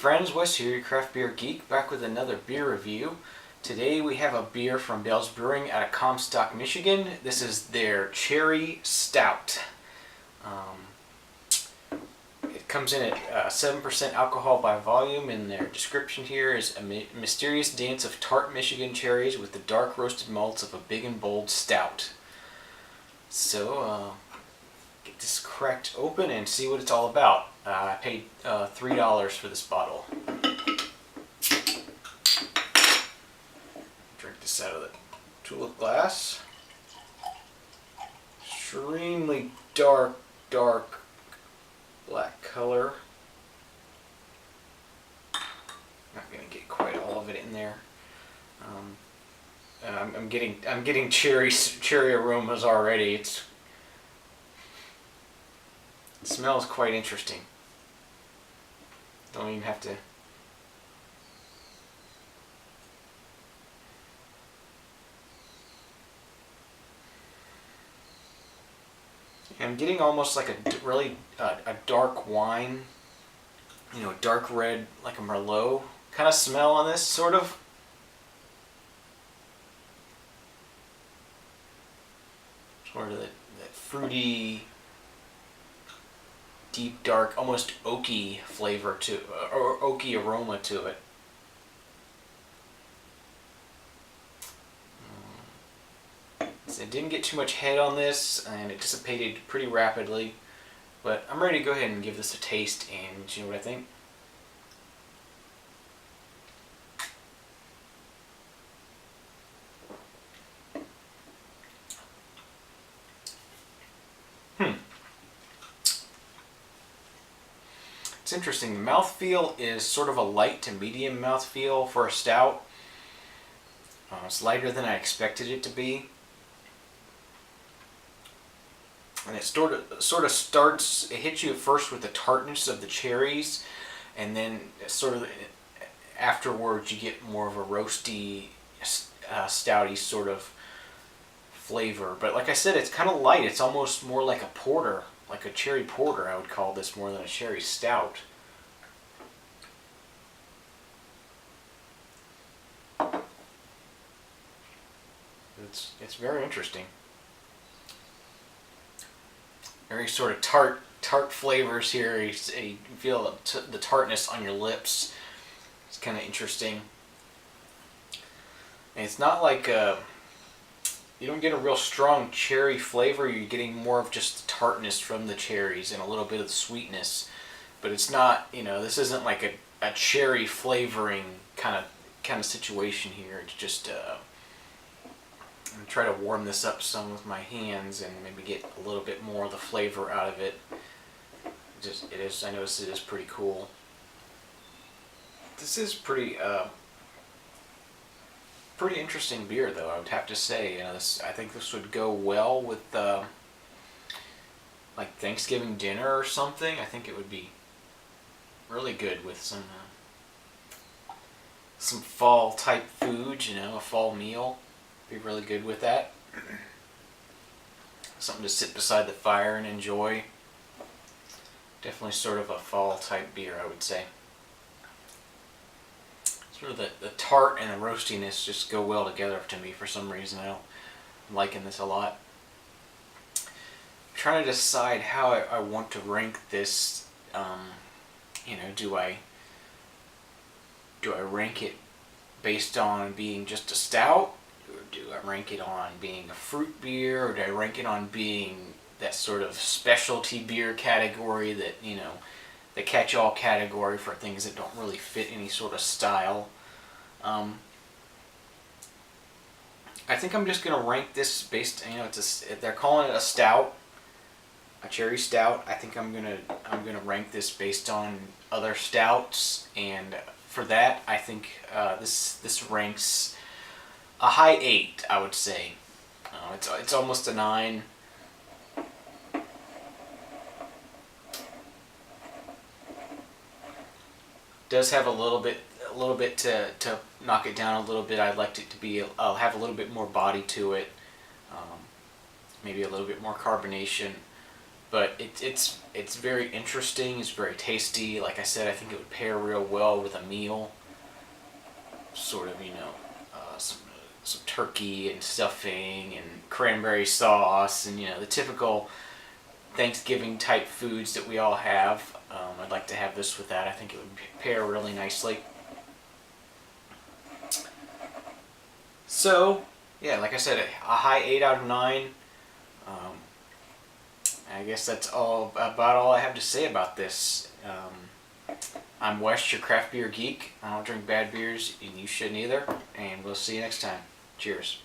friends, Wes here, your craft beer geek, back with another beer review. Today we have a beer from Bells Brewing out of Comstock, Michigan. This is their Cherry Stout. It comes in at 7% alcohol by volume, and their description here is a mysterious dance of tart Michigan cherries with the dark roasted malts of a big and bold stout. So, get this cracked open and see what it's all about. I paid $3 for this bottle. Drink this out of the tulip glass. Extremely dark black color. Not gonna get quite all of it in there. I'm getting cherry aromas already. It smells quite interesting. Don't even have to. I'm getting almost like a really a dark wine, you know, dark red, like a Merlot kind of smell on this, sort of. Sort of that fruity, deep, dark, almost oaky flavor to, or oaky aroma to it. So it didn't get too much head on this, and it dissipated pretty rapidly. But I'm ready to go ahead and give this a taste and see what I think. It's interesting. The mouthfeel is sort of a light to medium mouthfeel for a stout. It's lighter than I expected it to be. And it sort of starts, it hits you at first with the tartness of the cherries, and then sort of afterwards you get more of a roasty, stouty sort of flavor. But like I said, it's kind of light. It's almost more like a porter, like a cherry porter. I would call this more than a cherry stout. It's very interesting. Very sort of tart flavors here. You feel the tartness on your lips. It's kind of interesting. And it's not like you don't get a real strong cherry flavor. You're getting more of just the tartness from the cherries and a little bit of the sweetness. But it's not, you know, this isn't like a cherry flavoring kind of situation here. It's just I'm gonna try to warm this up some with my hands and maybe get a little bit more of the flavor out of it. I notice it is pretty cool. This is pretty interesting beer, though. I would have to say, you know, I think this would go well with like Thanksgiving dinner or something. I think it would be really good with some fall type food. You know, a fall meal. Be really good with that. Something to sit beside the fire and enjoy. Definitely sort of a fall type beer, I would say. Sort of the tart and the roastiness just go well together to me for some reason. I'm liking this a lot. I'm trying to decide how I want to rank this. You know, do I rank it based on being just a stout? Or do I rank it on being a fruit beer, or do I rank it on being that sort of specialty beer category, that, you know, the catch-all category for things that don't really fit any sort of style? I think I'm just gonna rank this based, you know, they're calling it a stout, a cherry stout. I think I'm gonna rank this based on other stouts, and for that, I think this ranks a high 8, I would say. It's almost a 9. Does have a little bit to knock it down a little bit. I'd like it to be have a little bit more body to it. Maybe a little bit more carbonation. but it's very interesting. It's very tasty. Like I said, I think it would pair real well with a meal. Sort of, some turkey and stuffing and cranberry sauce and the typical Thanksgiving type foods that we all have. I'd like to have this with that. I think it would pair really nicely. So, yeah, like I said, a high 8 out of 9. I guess that's about all I have to say about this. I'm Wes, your craft beer geek. I don't drink bad beers, and you shouldn't either. And we'll see you next time. Cheers.